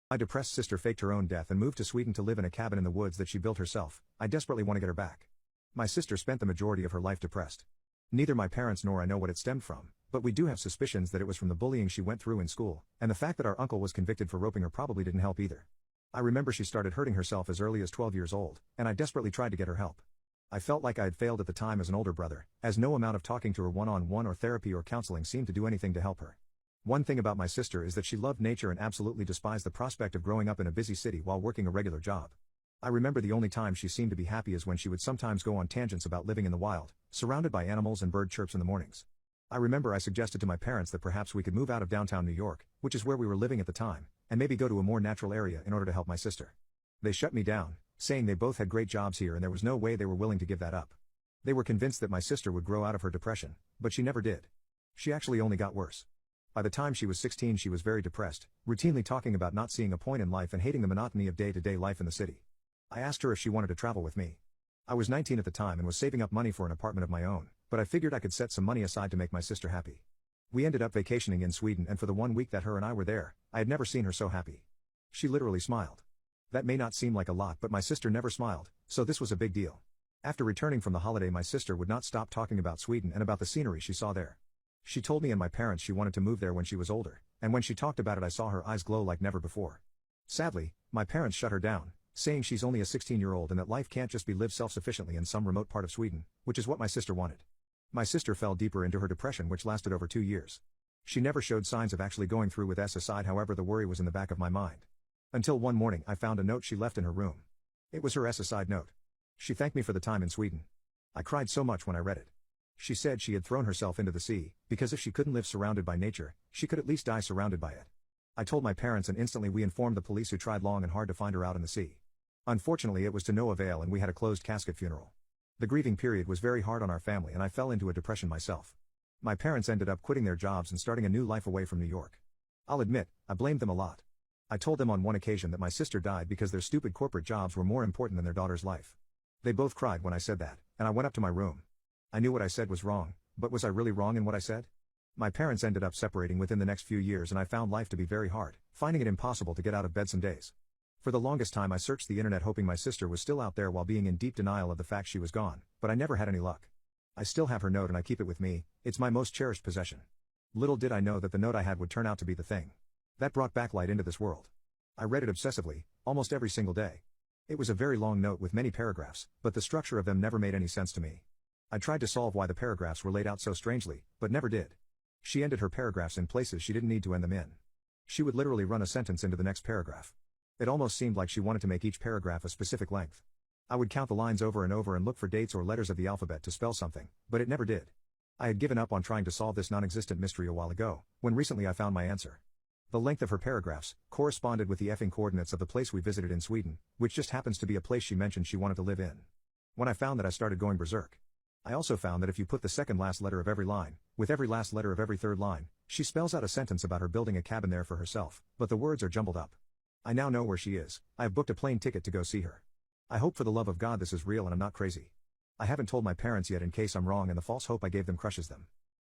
My depressed sister faked her own death and moved to Sweden to live in a cabin in the woods that she built herself. I desperately want to get her back. My sister spent the majority of her life depressed. Neither my parents nor I know what it stemmed from, but we do have suspicions that it was from the bullying she went through in school, and the fact that our uncle was convicted for roping her probably didn't help either. I remember she started hurting herself as early as 12 years old, and I desperately tried to get her help. I felt like I had failed at the time as an older brother, as no amount of talking to her one-on-one or therapy or counseling seemed to do anything to help her. One thing about my sister is that she loved nature and absolutely despised the prospect of growing up in a busy city while working a regular job. I remember the only time she seemed to be happy is when she would sometimes go on tangents about living in the wild, surrounded by animals and bird chirps in the mornings. I remember I suggested to my parents that perhaps we could move out of downtown New York, which is where we were living at the time, and maybe go to a more natural area in order to help my sister. They shut me down, saying they both had great jobs here and there was no way they were willing to give that up. They were convinced that my sister would grow out of her depression, but she never did. She actually only got worse. By the time she was 16 she was very depressed, routinely talking about not seeing a point in life and hating the monotony of day-to-day life in the city. I asked her if she wanted to travel with me. I was 19 at the time and was saving up money for an apartment of my own, but I figured I could set some money aside to make my sister happy. We ended up vacationing in Sweden, and for the 1 week that her and I were there, I had never seen her so happy. She literally smiled. That may not seem like a lot, but my sister never smiled, so this was a big deal. After returning from the holiday my sister would not stop talking about Sweden and about the scenery she saw there. She told me and my parents she wanted to move there when she was older, and when she talked about it I saw her eyes glow like never before. Sadly, my parents shut her down, saying she's only a 16-year-old and that life can't just be lived self-sufficiently in some remote part of Sweden, which is what my sister wanted. My sister fell deeper into her depression, which lasted over 2 years. She never showed signs of actually going through with suicide, however the worry was in the back of my mind. Until one morning I found a note she left in her room. It was her suicide note. She thanked me for the time in Sweden. I cried so much when I read it. She said she had thrown herself into the sea, because if she couldn't live surrounded by nature, she could at least die surrounded by it. I told my parents and instantly we informed the police, who tried long and hard to find her out in the sea. Unfortunately it was to no avail and we had a closed casket funeral. The grieving period was very hard on our family and I fell into a depression myself. My parents ended up quitting their jobs and starting a new life away from New York. I'll admit, I blamed them a lot. I told them on one occasion that my sister died because their stupid corporate jobs were more important than their daughter's life. They both cried when I said that, and I went up to my room. I knew what I said was wrong, but was I really wrong in what I said? My parents ended up separating within the next few years and I found life to be very hard, finding it impossible to get out of bed some days. For the longest time I searched the internet hoping my sister was still out there while being in deep denial of the fact she was gone, but I never had any luck. I still have her note and I keep it with me, it's my most cherished possession. Little did I know that the note I had would turn out to be the thing that brought backlight into this world. I read it obsessively, almost every single day. It was a very long note with many paragraphs, but the structure of them never made any sense to me. I tried to solve why the paragraphs were laid out so strangely, but never did. She ended her paragraphs in places she didn't need to end them in. She would literally run a sentence into the next paragraph. It almost seemed like she wanted to make each paragraph a specific length. I would count the lines over and over and look for dates or letters of the alphabet to spell something, but it never did. I had given up on trying to solve this non-existent mystery a while ago, when recently I found my answer. The length of her paragraphs corresponded with the effing coordinates of the place we visited in Sweden, which just happens to be a place she mentioned she wanted to live in. When I found that I started going berserk. I also found that if you put the second last letter of every line, with every last letter of every third line, she spells out a sentence about her building a cabin there for herself, but the words are jumbled up. I now know where she is. I have booked a plane ticket to go see her. I hope for the love of God this is real and I'm not crazy. I haven't told my parents yet in case I'm wrong and the false hope I gave them crushes them.